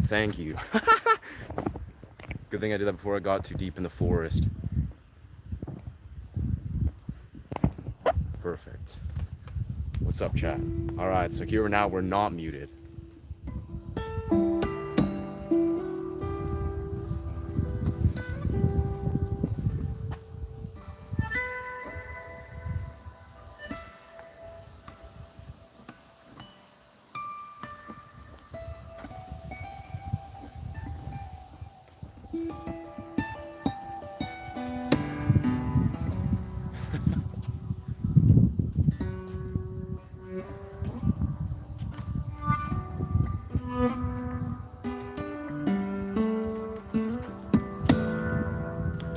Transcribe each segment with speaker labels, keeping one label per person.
Speaker 1: Thank you. Good thing I did that before I got too deep in the forest. Perfect. What's up, chat? All right, so here now we're not muted.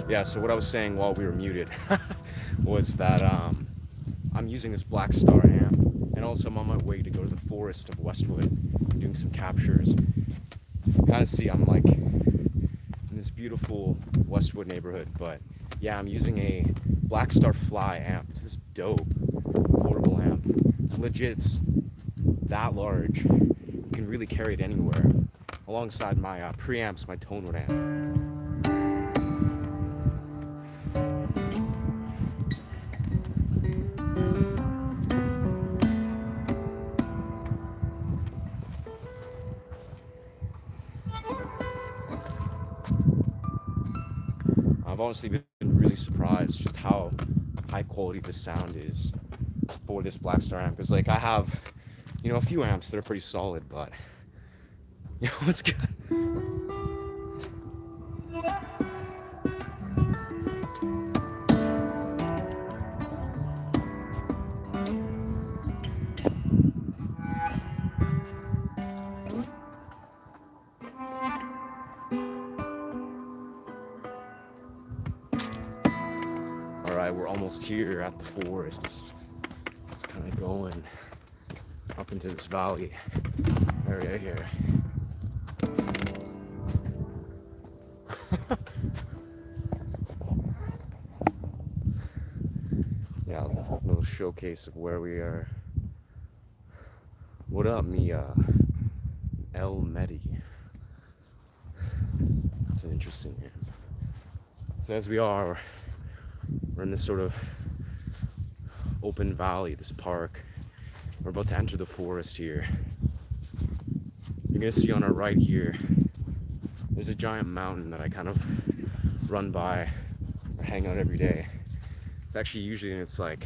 Speaker 1: Yeah, so what I was saying while we were muted was that I'm using this Black Star amp, and also I'm on my way to go to the forest of Westwood, doing some captures. Kind of see I'm like in this beautiful Westwood neighborhood, but yeah, I'm using a Black Star Fly amp. It's this dope portable amp. It's legit. It's that large. You can really carry it anywhere, alongside my preamps, my Tonewood amp. I've honestly been really surprised just how high quality the sound is for this Black Star amp. Because like I have, a few amps that are pretty solid, but it's good. All right, we're almost here at the forest. It's kind of going up into this valley area here. Yeah, a little showcase of where we are. What up, Mia? El Medi. That's an interesting name. So as we're in this sort of open valley, this park. We're about to enter the forest here. You're gonna see on our right here, there's a giant mountain that I kind of run by or hang out every day. It's actually usually it's like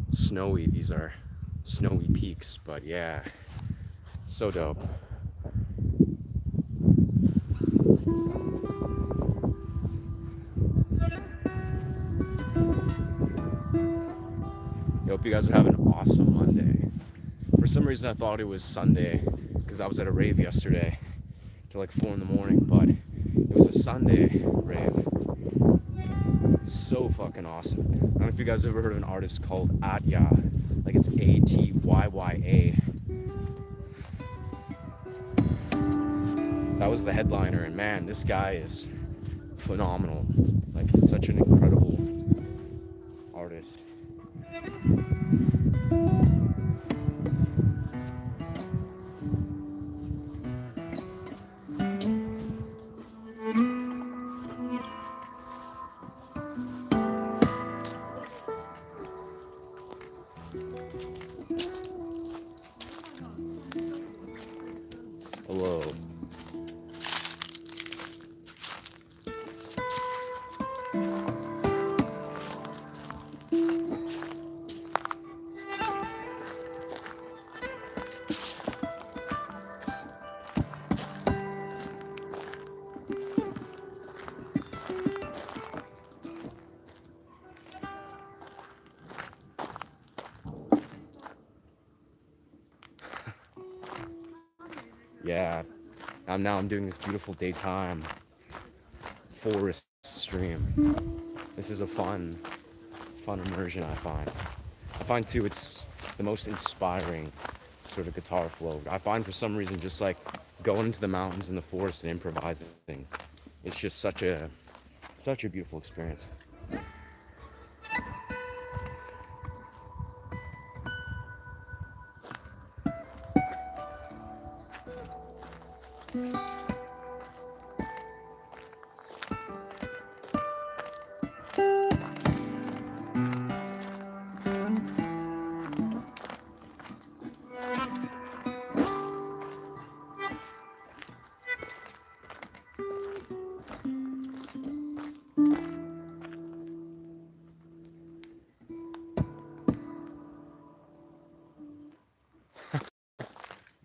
Speaker 1: snowy. These are snowy peaks, but yeah, so dope. I hope you guys are having an awesome Monday. For some reason I thought it was Sunday because I was at a rave yesterday till like 4 in the morning, but it was a Sunday rave. So fucking awesome. I don't know if you guys ever heard of an artist called Atya. Like it's Atyya. That was the headliner, and man, this guy is phenomenal. Like such an incredible artist. Hello. Yeah, I'm doing this beautiful daytime forest stream. This is a fun immersion. I find too it's the most inspiring sort of guitar flow. I find for some reason just like going into the mountains and the forest and improvising, it's just such a beautiful experience.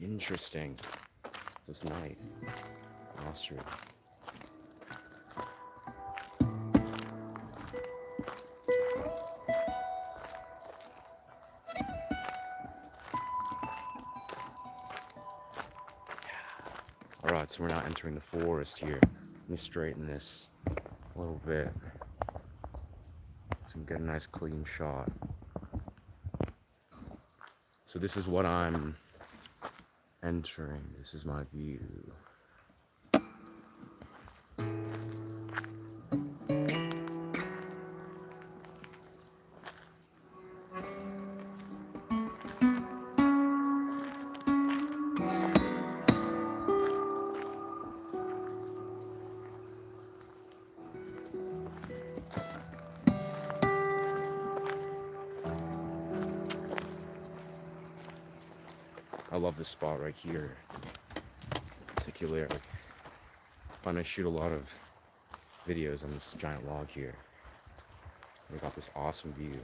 Speaker 1: Interesting. So it's night. Austria. Alright, so we're now entering the forest here. Let me straighten this a little bit so we can get a nice clean shot. So this is what I'm entering. This is my view. I love this spot right here, particularly. I find I shoot a lot of videos on this giant log here. We got this awesome view.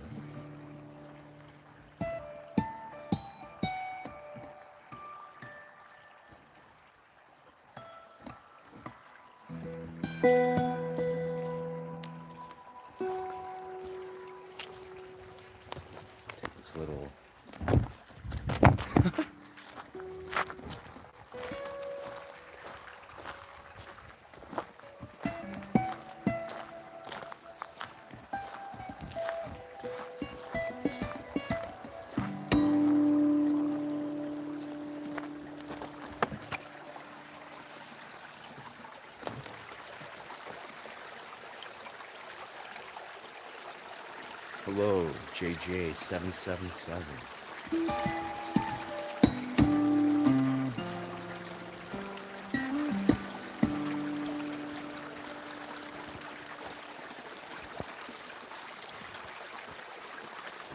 Speaker 1: Take this little hello, JJ777.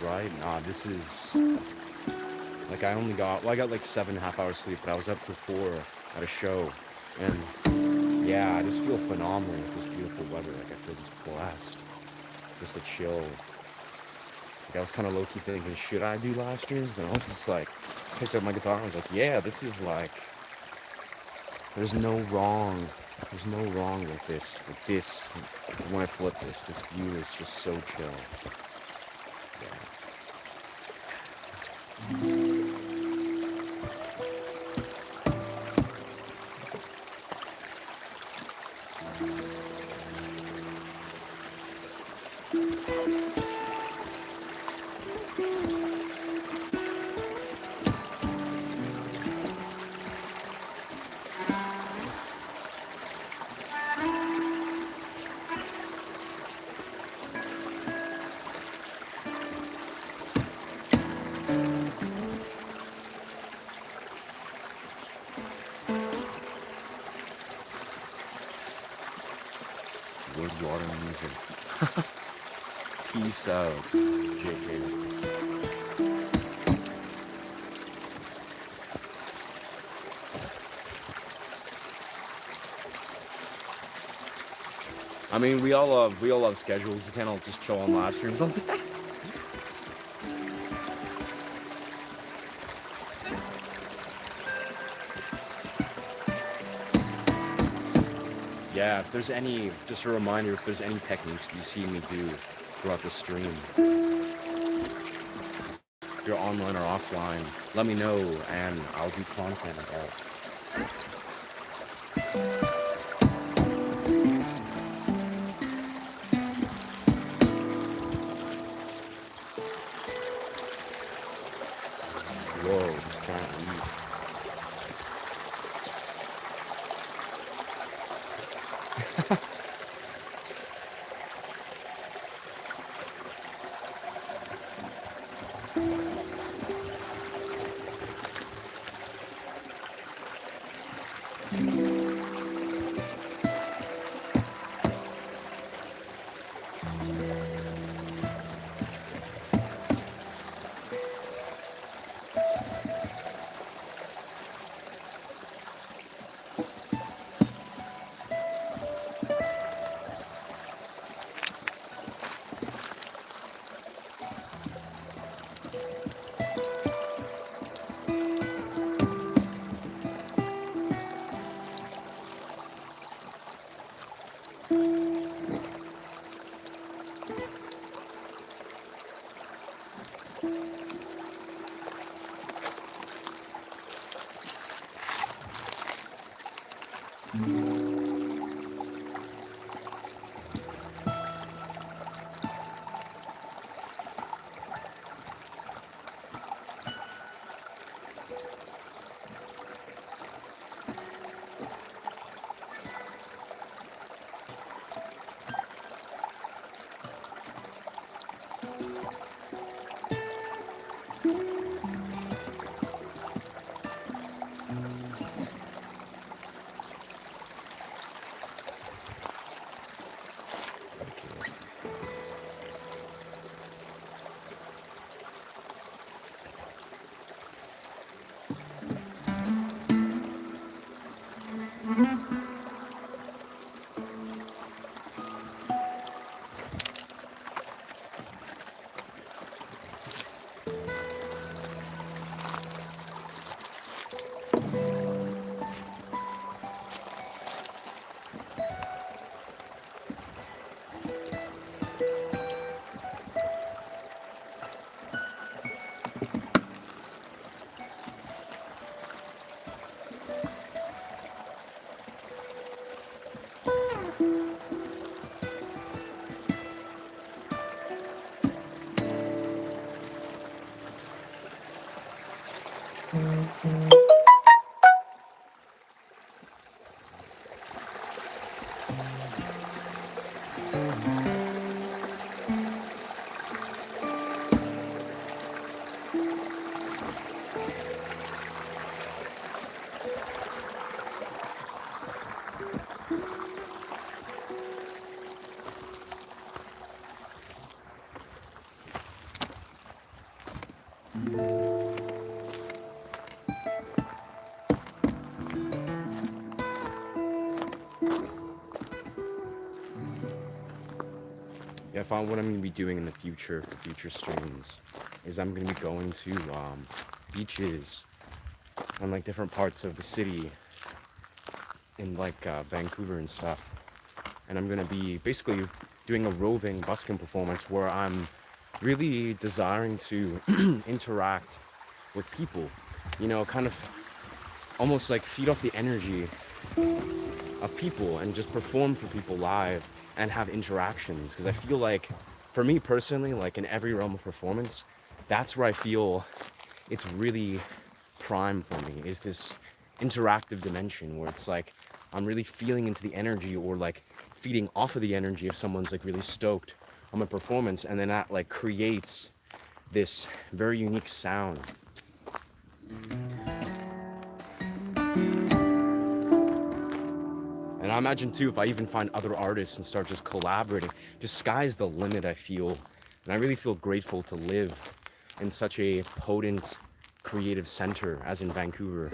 Speaker 1: Right? Nah, this is like I only got I got like 7.5 hours sleep, but I was up to 4 at a show, and yeah, I just feel phenomenal with this beautiful weather. Like I feel just blessed, just to chill. Like I was kind of low-key thinking, should I do live streams? But I was just like, picked up my guitar and I was like, yeah, this is like, there's no wrong with this. When I flip this view is just so chill. Wood water music. Peace out, JK. I mean, we all love schedules. You can't all just chill on live streams all day. Yeah, if there's any, just a reminder, if there's any techniques that you see me do throughout the stream, if you're online or offline, let me know and I'll do content about it. Whoa, just trying to leave. Yeah, I found what I'm gonna be doing in the future for future streams is I'm gonna be going to beaches on like different parts of the city in like Vancouver and stuff, and I'm gonna be basically doing a roving busking performance where I'm really desiring to interact with people, you know, kind of almost like feed off the energy of people and just perform for people live and have interactions. Because I feel like, for me personally, like in every realm of performance, that's where I feel it's really prime for me, is this interactive dimension where it's like I'm really feeling into the energy or like feeding off of the energy if someone's like really stoked on my performance, and then that like creates this very unique sound. And I imagine too, if I even find other artists and start just collaborating, just sky's the limit, I feel. And I really feel grateful to live in such a potent creative center as in Vancouver.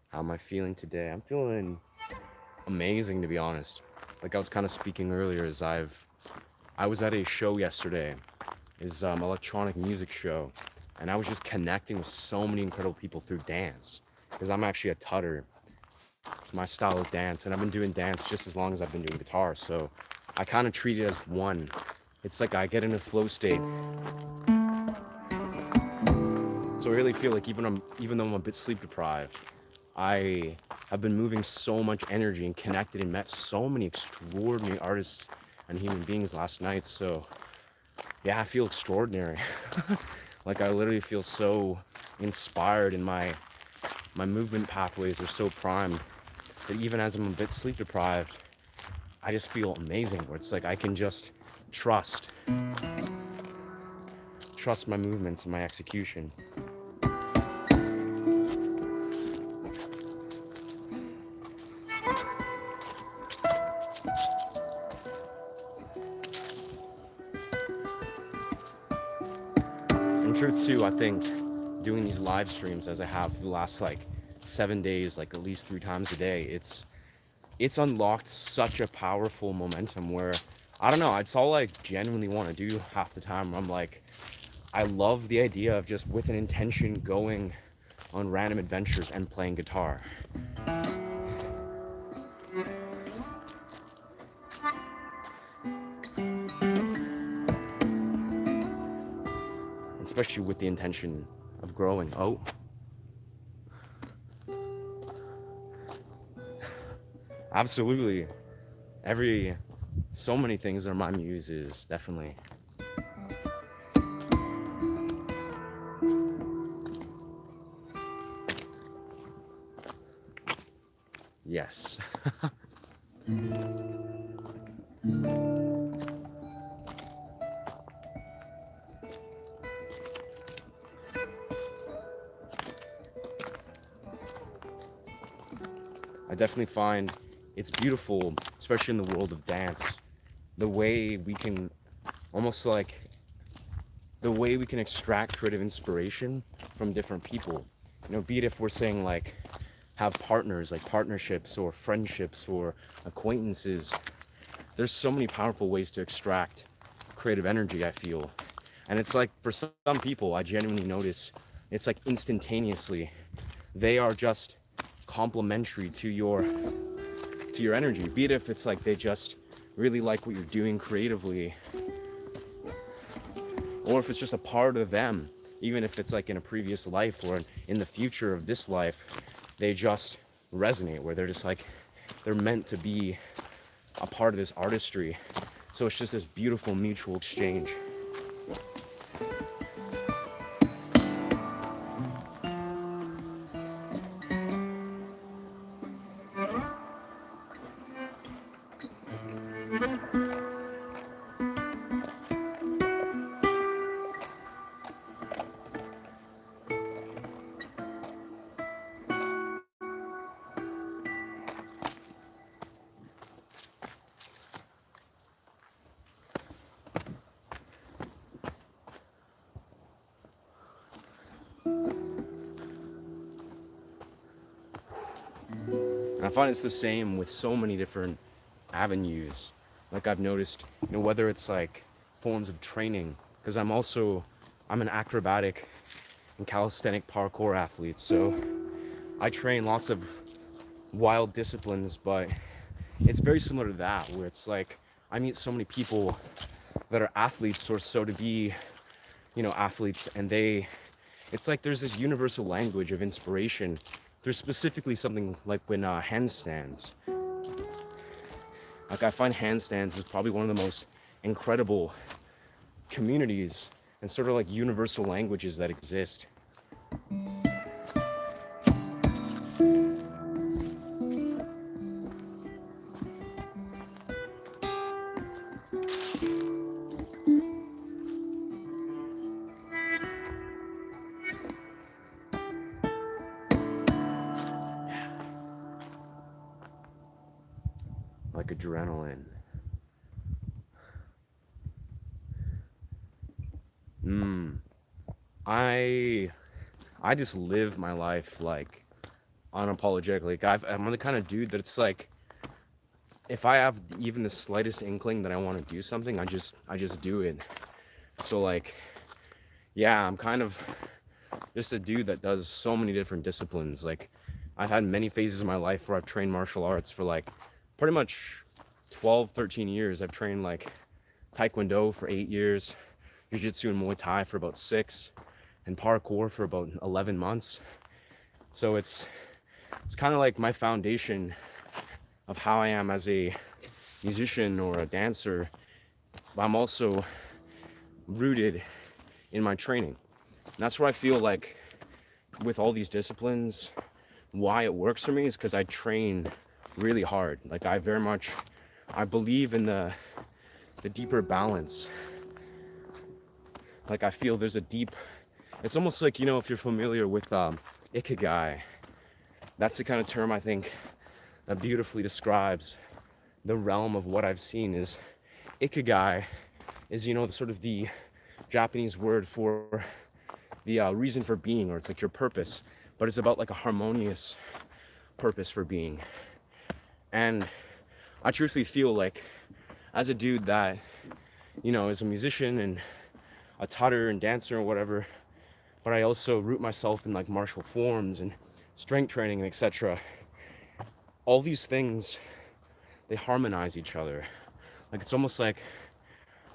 Speaker 1: How am I feeling today? I'm feeling amazing, to be honest. Like I was kind of speaking earlier, I was at a show yesterday is electronic music show, and I was just connecting with so many incredible people through dance, because I'm actually a tutter. It's my style of dance, and I've been doing dance just as long as I've been doing guitar, so I kind of treat it as one. It's like I get in a flow state. So I really feel like even though I'm a bit sleep deprived, I have been moving so much energy and connected and met so many extraordinary artists and human beings last night. So yeah, I feel extraordinary. Like I literally feel so inspired, and my movement pathways are so primed that even as I'm a bit sleep deprived, I just feel amazing, where it's like I can just trust my movements and my execution. In truth too, I think doing these live streams as I have for the last like 7 days, like at least 3 times a day, it's unlocked such a powerful momentum where I don't know, it's all I genuinely want to do half the time. I'm like, I love the idea of just with an intention going on random adventures and playing guitar. Especially with the intention of growing. Oh, absolutely. So many things are my muses, definitely. Yes. I definitely find it's beautiful, especially in the world of dance, the way we can almost like the way we can extract creative inspiration from different people. You know, be it if we're saying like have partners, like partnerships or friendships or acquaintances. There's so many powerful ways to extract creative energy, I feel. And it's like for some people, I genuinely notice it's like instantaneously they are just complementary to your energy. Be it if it's like they just really like what you're doing creatively, or if it's just a part of them, even if it's like in a previous life or in the future of this life, they just resonate, where they're just like they're meant to be a part of this artistry. So it's just this beautiful mutual exchange. And I find it's the same with so many different avenues. Like I've noticed, you know, whether it's like forms of training, because I'm an acrobatic and calisthenic parkour athlete. So I train lots of wild disciplines, but it's very similar to that, where it's like I meet so many people that are athletes or so to be, you know, athletes, and it's like there's this universal language of inspiration. There's specifically something like when handstands. Like I find handstands is probably one of the most incredible communities and sort of like universal languages that exist. Like adrenaline. I just live my life like unapologetically. Like I'm the kind of dude that it's like if I have even the slightest inkling that I want to do something, I just do it. So like, yeah, I'm kind of just a dude that does so many different disciplines. Like, I've had many phases of my life where I've trained martial arts for like pretty much 12, 13 years. I've trained like Taekwondo for 8 years, Jiu-Jitsu and Muay Thai for about 6, and parkour for about 11 months. So it's kind of like my foundation of how I am as a musician or a dancer. But I'm also rooted in my training. And that's where I feel like with all these disciplines, why it works for me is because I train really hard. Like I believe in the deeper balance. Like I feel there's a deep, it's almost like, if you're familiar with Ikigai, that's the kind of term I think that beautifully describes the realm of what I've seen. Is Ikigai is, the sort of the Japanese word for the reason for being, or it's like your purpose, but it's about like a harmonious purpose for being. And I truthfully feel like, as a dude that, is a musician and a tutter and dancer or whatever, but I also root myself in like martial forms and strength training and etc. All these things, they harmonize each other. Like it's almost like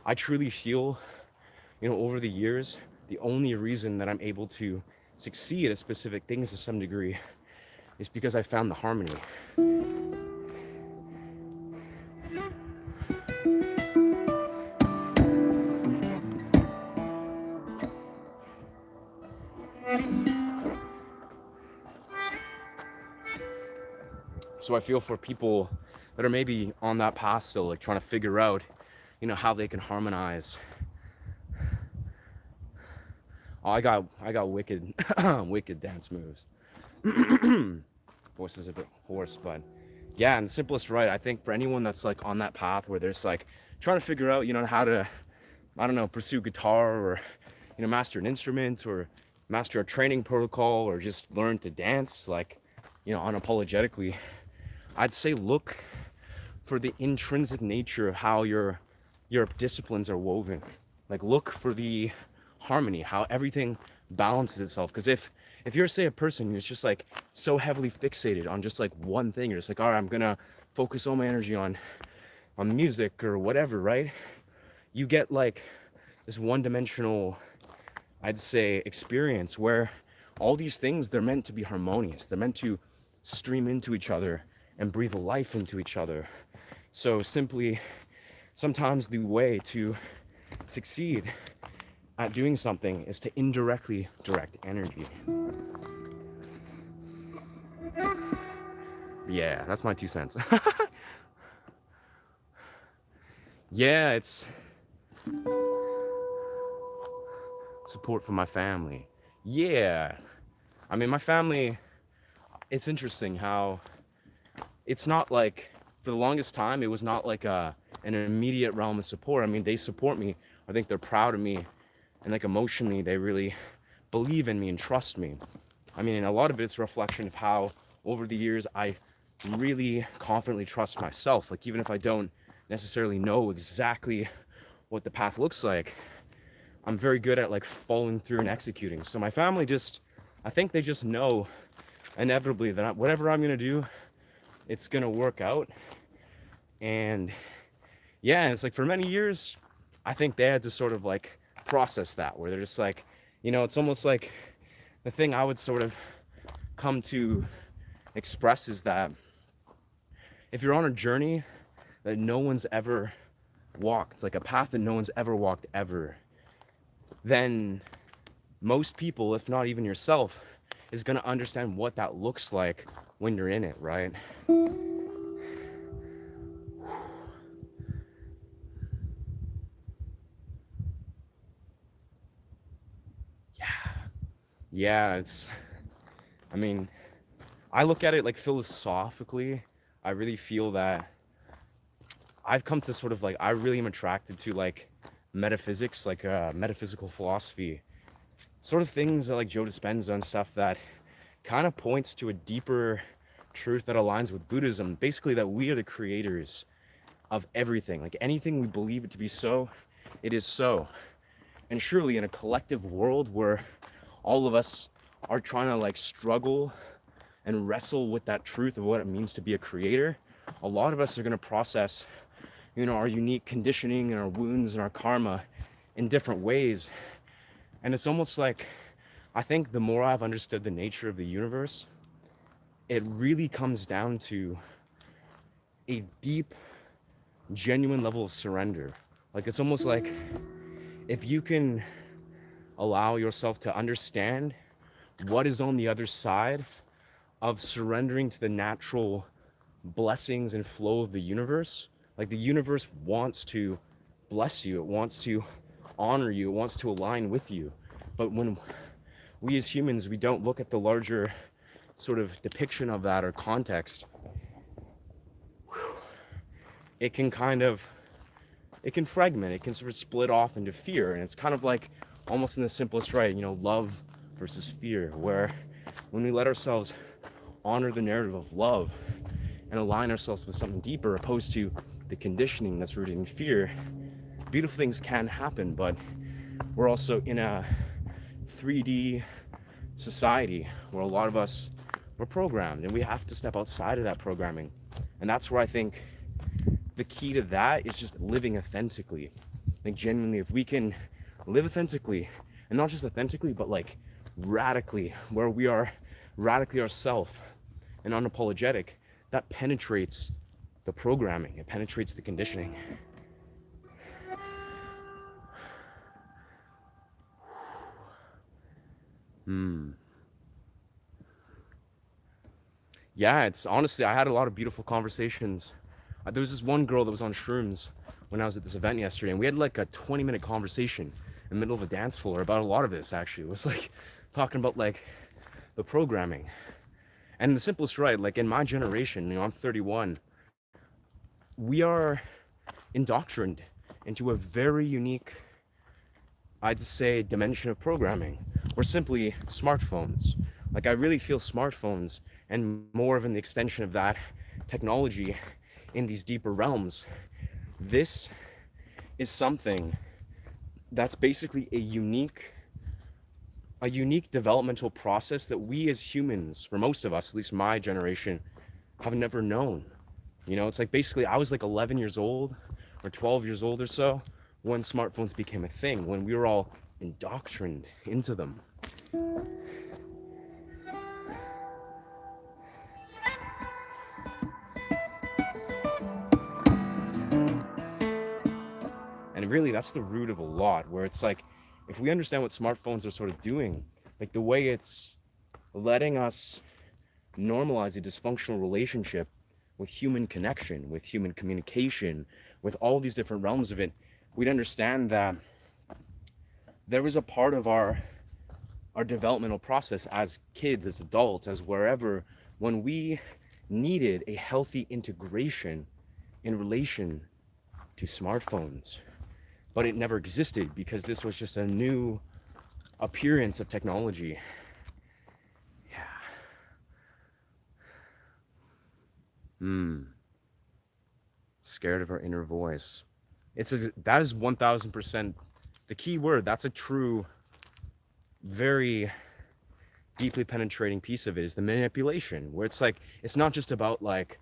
Speaker 1: I truly feel, over the years, the only reason that I'm able to succeed at specific things to some degree is because I found the harmony. So I feel for people that are maybe on that path still, like trying to figure out, how they can harmonize. Oh, I got wicked, wicked dance moves. Voice is a bit hoarse, but yeah, and the simplest right, I think for anyone that's like on that path where there's like trying to figure out, how to, I don't know, pursue guitar or, master an instrument or master a training protocol or just learn to dance, like, unapologetically, I'd say look for the intrinsic nature of how your disciplines are woven. Like look for the harmony, how everything balances itself. Because if you're, say, a person who's just like so heavily fixated on just like one thing, you're just like, all right, I'm gonna focus all my energy on music or whatever, right? You get like this one-dimensional, I'd say, experience where all these things, they're meant to be harmonious. They're meant to stream into each other and breathe life into each other. So simply, sometimes the way to succeed at doing something is to indirectly direct energy. Yeah, that's my 2 cents. Yeah, it's support from my family. Yeah, I mean, my family, it's interesting how it's not like, for the longest time, it was not like an immediate realm of support. I mean, they support me. I think they're proud of me. And like emotionally, they really believe in me and trust me. I mean, a lot of it's a reflection of how over the years I really confidently trust myself. Like even if I don't necessarily know exactly what the path looks like, I'm very good at like following through and executing. So my family just, I think they just know inevitably that whatever I'm gonna do, it's gonna work out. And yeah, it's like for many years, I think they had to sort of like process that, where they're just like, it's almost like the thing I would sort of come to express is that if you're on a journey that no one's ever walked, like a path that no one's ever walked ever, then most people, if not even yourself, is going to understand what that looks like when you're in it, right? Yeah, I mean, I look at it like philosophically. I really feel that I've come to sort of like, I really am attracted to like metaphysics, like metaphysical philosophy, sort of things like Joe Dispenza and stuff that kind of points to a deeper truth that aligns with Buddhism. Basically, that we are the creators of everything. Like anything we believe it to be so, it is so. And surely in a collective world where all of us are trying to like struggle and wrestle with that truth of what it means to be a creator, a lot of us are going to process, our unique conditioning and our wounds and our karma in different ways. And it's almost like, I think the more I've understood the nature of the universe, it really comes down to a deep, genuine level of surrender. Like, it's almost like if you can allow yourself to understand what is on the other side of surrendering to the natural blessings and flow of the universe. Like, the universe wants to bless you, it wants to honor you, it wants to align with you. But when we as humans, we don't look at the larger sort of depiction of that or context, it can fragment, it can sort of split off into fear. And it's kind of like almost in the simplest way, love versus fear, where when we let ourselves honor the narrative of love and align ourselves with something deeper, opposed to the conditioning that's rooted in fear, beautiful things can happen. But we're also in a 3D society where a lot of us were programmed, and we have to step outside of that programming. And that's where I think the key to that is just living authentically. Like, genuinely, if we can live authentically, and not just authentically, but like radically, where we are radically ourselves and unapologetic, that penetrates the programming, it penetrates the conditioning. Yeah, it's honestly, I had a lot of beautiful conversations. There was this one girl that was on shrooms when I was at this event yesterday, and we had like a 20-minute conversation in the middle of a dance floor about a lot of this. Actually, it was like talking about like the programming. And the simplest, right, like in my generation, I'm 31, we are indoctrined into a very unique, I'd say, dimension of programming. We're simply smartphones. Like, I really feel smartphones and more of an extension of that technology in these deeper realms. This is something that's basically a unique developmental process that we as humans, for most of us, at least my generation, have never known. It's like basically I was like 11 years old or 12 years old or so when smartphones became a thing, when we were all indoctrined into them. And really, that's the root of a lot, where it's like, if we understand what smartphones are sort of doing, like the way it's letting us normalize a dysfunctional relationship with human connection, with human communication, with all these different realms of it, we'd understand that there was a part of our developmental process as kids, as adults, as wherever, when we needed a healthy integration in relation to smartphones. But it never existed because this was just a new appearance of technology. Scared of our inner voice. That is 1000% the key word. That's a true, very deeply penetrating piece of it, is the manipulation, where it's like, it's not just about like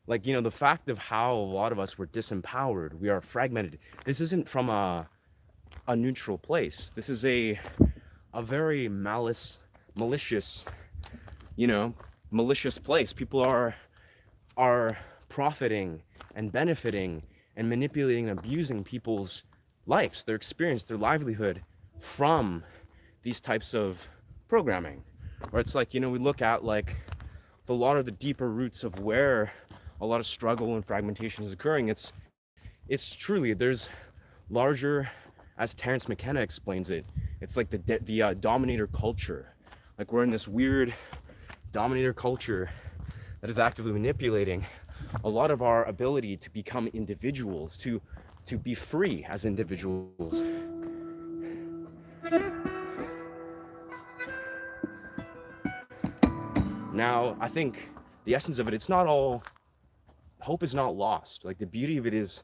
Speaker 1: the fact of how a lot of us were disempowered, we are fragmented. This isn't from a neutral place. This is a very malicious, malicious place. People are profiting and benefiting and manipulating and abusing people's lives, their experience, their livelihood from these types of programming. Where it's like, we look at like a lot of the deeper roots of where a lot of struggle and fragmentation is occurring. It's truly, there's larger, as Terence McKenna explains it, it's like the dominator culture. Like, we're in this weird dominator culture that is actively manipulating a lot of our ability to become individuals, to be free as individuals. Now, I think the essence of it, it's not all, hope is not lost. Like, the beauty of it is,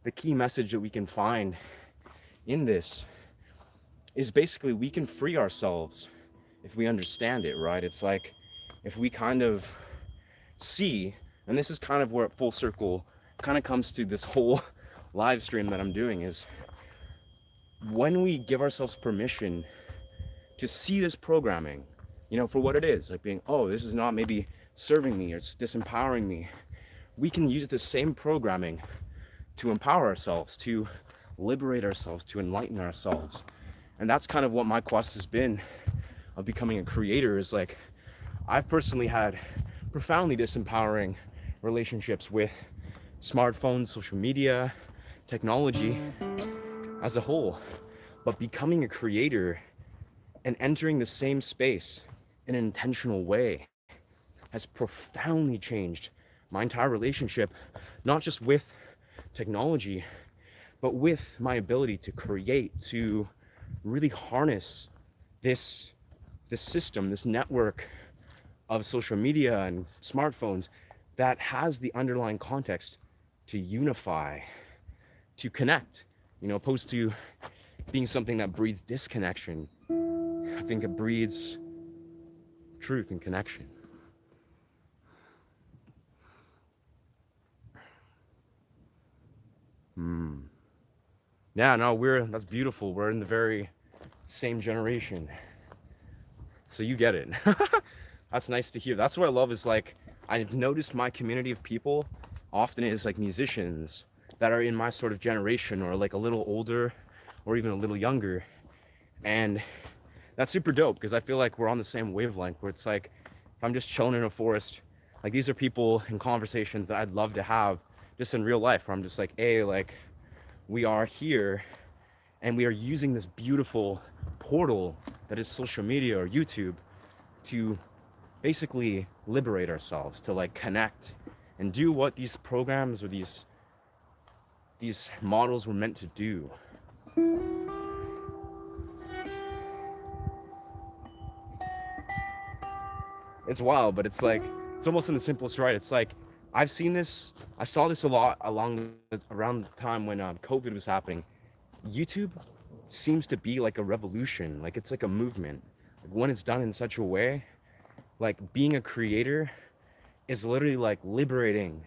Speaker 1: the key message that we can find in this is basically we can free ourselves if we understand it, right? It's like if we kind of see, and this is kind of where full circle kind of comes to this whole live stream that I'm doing, is when we give ourselves permission to see this programming, for what it is, like being, oh, this is not maybe serving me or it's disempowering me, we can use the same programming to empower ourselves, to liberate ourselves, to enlighten ourselves. And that's kind of what my quest has been of becoming a creator, is like I've personally had profoundly disempowering relationships with smartphones, social media, technology as a whole. But becoming a creator and entering the same space in an intentional way has profoundly changed my entire relationship, not just with technology, but with my ability to create, to really harness this system, this network of social media and smartphones that has the underlying context to unify, to connect, opposed to being something that breeds disconnection. I think it breeds truth and connection. Yeah, no, that's beautiful. We're in the very same generation. So you get it. That's nice to hear. That's what I love, is like, I've noticed my community of people often is like musicians that are in my sort of generation, or like a little older or even a little younger. And that's super dope, because I feel like we're on the same wavelength, where it's like, if I'm just chilling in a forest, like these are people in conversations that I'd love to have just in real life, where I'm just like, hey, like, we are here and we are using this beautiful portal that is social media or YouTube to basically liberate ourselves, to like connect and do what these programs or these models were meant to do. It's wild, but it's like, it's almost in the simplest right. It's like, I saw this a lot around the time when COVID was happening. YouTube seems to be like a revolution, like it's like a movement. Like when it's done in such a way, like being a creator is literally like liberating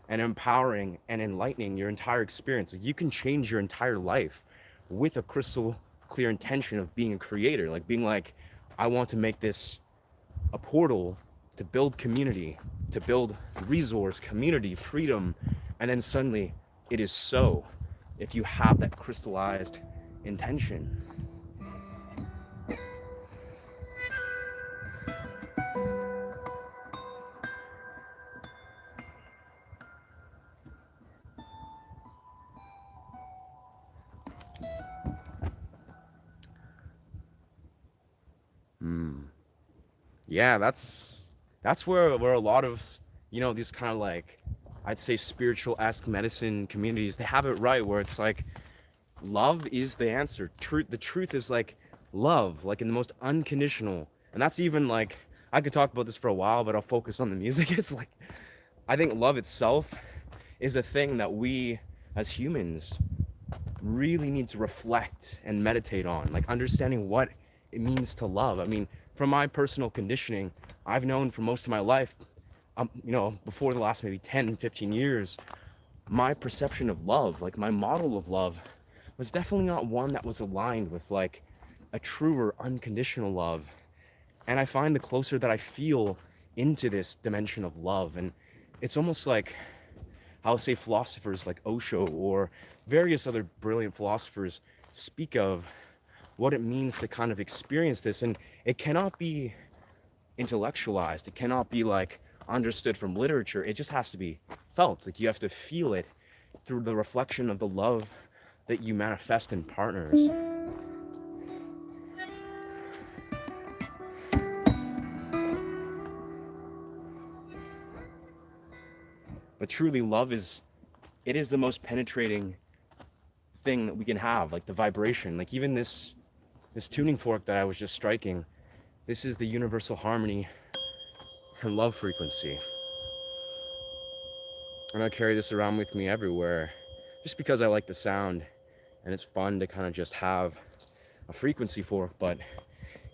Speaker 1: and empowering and enlightening your entire experience. Like you can change your entire life with a crystal clear intention of being a creator, like being like, I want to make this a portal to build community, to build resource, community, freedom, and then suddenly it is so, if you have that crystallized intention. Yeah, that's where a lot of, these kind of like, I'd say spiritual-esque medicine communities, they have it right, where it's like love is the answer. The truth is like love, like in the most unconditional. And that's even like, I could talk about this for a while, but I'll focus on the music. It's like, I think love itself is a thing that we as humans really need to reflect and meditate on, like understanding what it means to love. I mean, from my personal conditioning, I've known for most of my life, before the last maybe 10, 15 years, my perception of love, like my model of love, was definitely not one that was aligned with like a truer unconditional love. And I find the closer that I feel into this dimension of love, and it's almost like, I'll say philosophers like Osho or various other brilliant philosophers speak of what it means to kind of experience this. And it cannot be intellectualized. It cannot be like understood from literature. It just has to be felt. Like you have to feel it through the reflection of the love that you manifest in partners. But truly, love is the most penetrating thing that we can have. Like the vibration, like even this tuning fork that I was just striking, this is the universal harmony and love frequency. And I carry this around with me everywhere, just because I like the sound, and it's fun to kind of just have a frequency for, but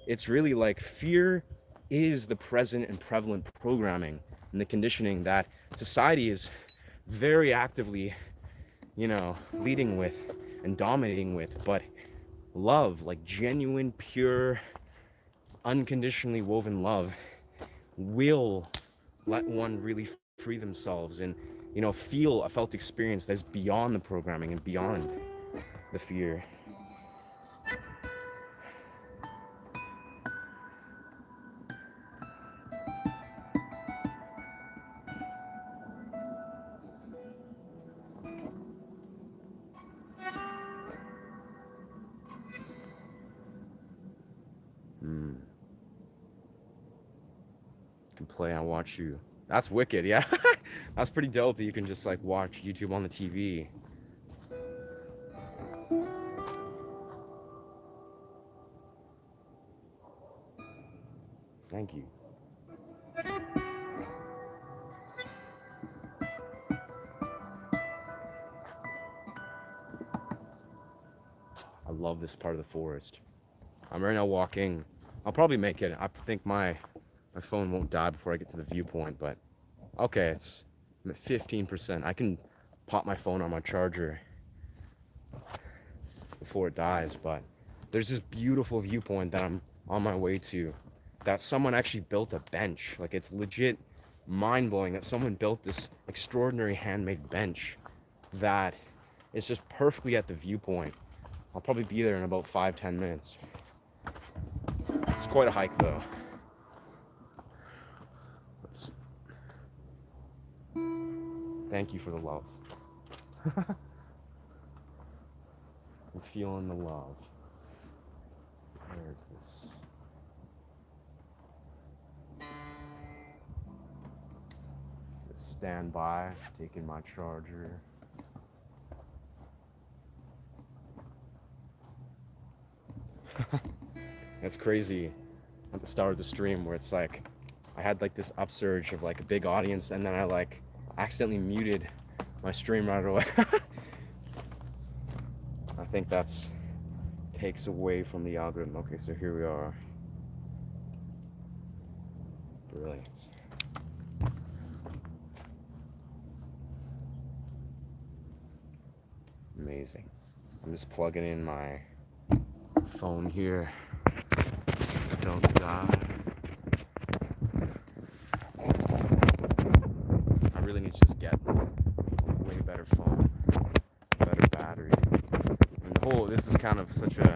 Speaker 1: it's really like fear is the present and prevalent programming and the conditioning that society is very actively, leading with and dominating with. But love, like genuine, pure, unconditionally woven love, will let one really free themselves and, feel a felt experience that's beyond the programming and beyond the fear. Hmm. Can play and watch you. That's wicked, yeah. That's pretty dope that you can just like watch YouTube on the TV. Thank you. I love this part of the forest. I'm right now walking. I'll probably make it. I think my phone won't die before I get to the viewpoint, but okay, I'm at 15%. I can pop my phone on my charger before it dies, but there's this beautiful viewpoint that I'm on my way to that someone actually built a bench. Like, it's legit mind-blowing that someone built this extraordinary handmade bench that is just perfectly at the viewpoint. I'll probably be there in about 5-10 minutes. It's quite a hike though. Thank you for the love. I'm feeling the love. Where is this? It says stand by, taking my charger. It's crazy at the start of the stream where it's like I had like this upsurge of like a big audience, and then I like accidentally muted my stream right away. I think that's takes away from the algorithm. Okay, so here we are. Brilliant. Amazing. I'm just plugging in my phone here. Don't die. I really need to just get a way better phone, better battery. And the whole, this is kind of such a,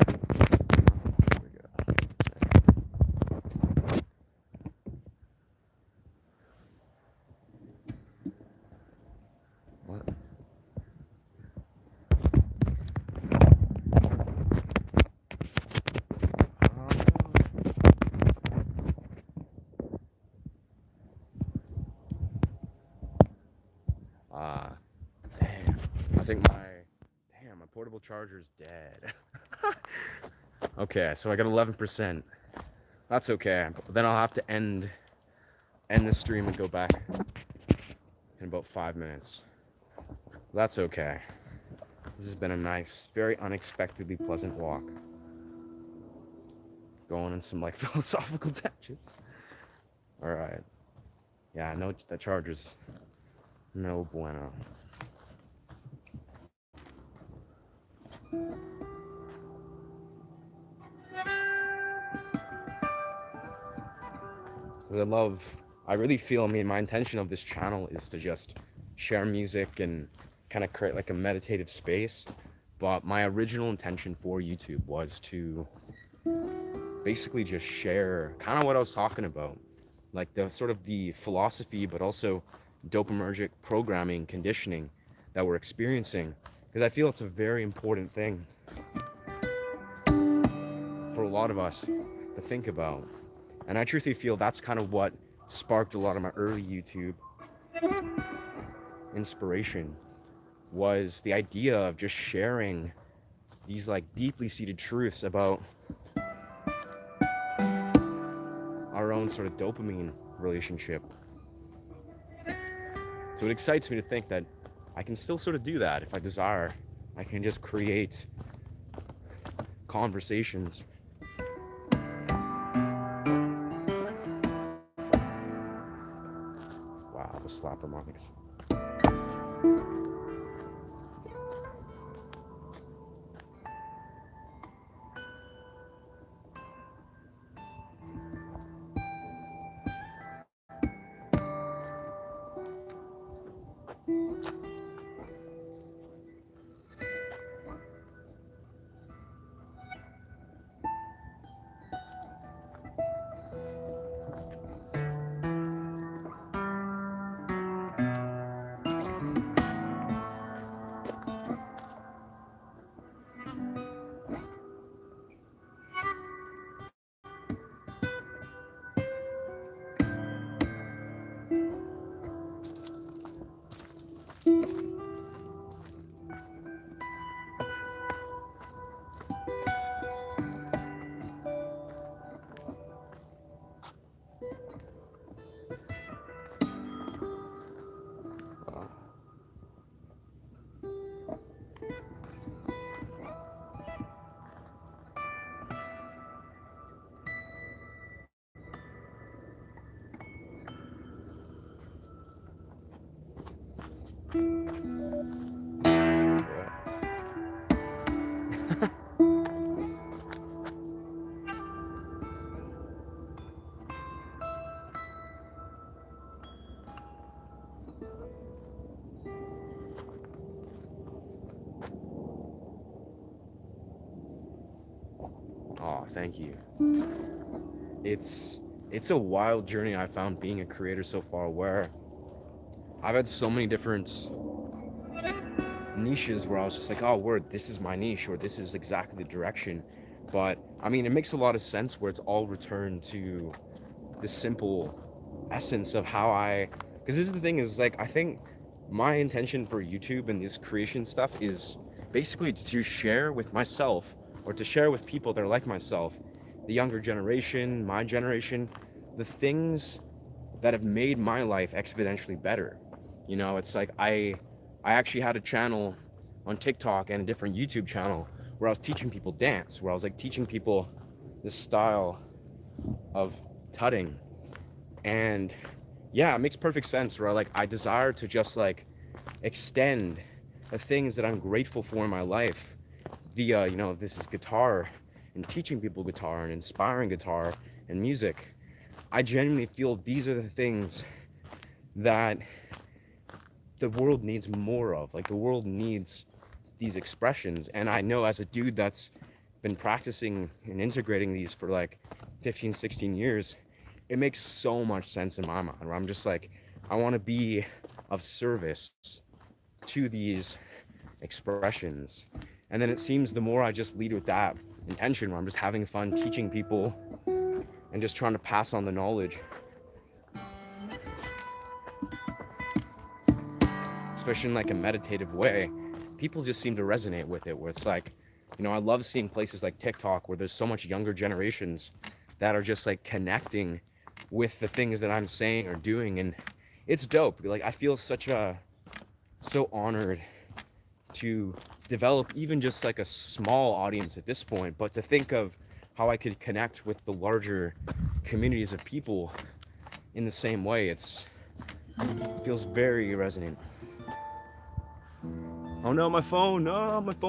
Speaker 1: what? Damn. I think my portable charger's dead. Okay, so I got 11%. That's okay. Then I'll have to end the stream and go back in about 5 minutes. That's okay. This has been a nice, very unexpectedly pleasant walk. Going in some like philosophical tangents. All right. Yeah, I know that charger's no bueno. Because I really feel, my intention of this channel is to just share music and kind of create like a meditative space. But my original intention for YouTube was to basically just share kind of what I was talking about, like the sort of the philosophy, but also dopaminergic programming conditioning that we're experiencing, because I feel it's a very important thing for a lot of us to think about. And I truthfully feel that's kind of what sparked a lot of my early YouTube inspiration, was the idea of just sharing these like deeply seated truths about our own sort of dopamine relationship. So it excites me to think that I can still sort of do that if I desire. I can just create conversations. Wow, the slap harmonics. Wow. Yeah. Oh, thank you. It's it's a wild journey I found being a creator so far, where I've had so many different niches where I was just like, oh, word, this is my niche, or this is exactly the direction. But I mean, it makes a lot of sense where it's all returned to the simple essence of how I. Because this is the thing is like, I think my intention for YouTube and this creation stuff is basically to share with myself, or to share with people that are like myself, the younger generation, my generation, the things that have made my life exponentially better. You know, it's like I actually had a channel on TikTok and a different YouTube channel where I was teaching people dance, where I was like teaching people this style of tutting. And yeah, it makes perfect sense where I desire to just like extend the things that I'm grateful for in my life via, you know, this is guitar and teaching people guitar and inspiring guitar and music. I genuinely feel these are the things that the world needs more of. Like the world needs these expressions. And I know as a dude that's been practicing and integrating these for like 15, 16 years, it makes so much sense in my mind where I'm just like, I want to be of service to these expressions. And then it seems the more I just lead with that intention, where I'm just having fun teaching people and just trying to pass on the knowledge, especially in like a meditative way, people just seem to resonate with it, where it's like, you know, I love seeing places like TikTok where there's so much younger generations that are just like connecting with the things that I'm saying or doing. And it's dope. Like I feel so honored to develop even just like a small audience at this point, but to think of how I could connect with the larger communities of people in the same way, it feels very resonant. Oh no, my phone, no, my phone.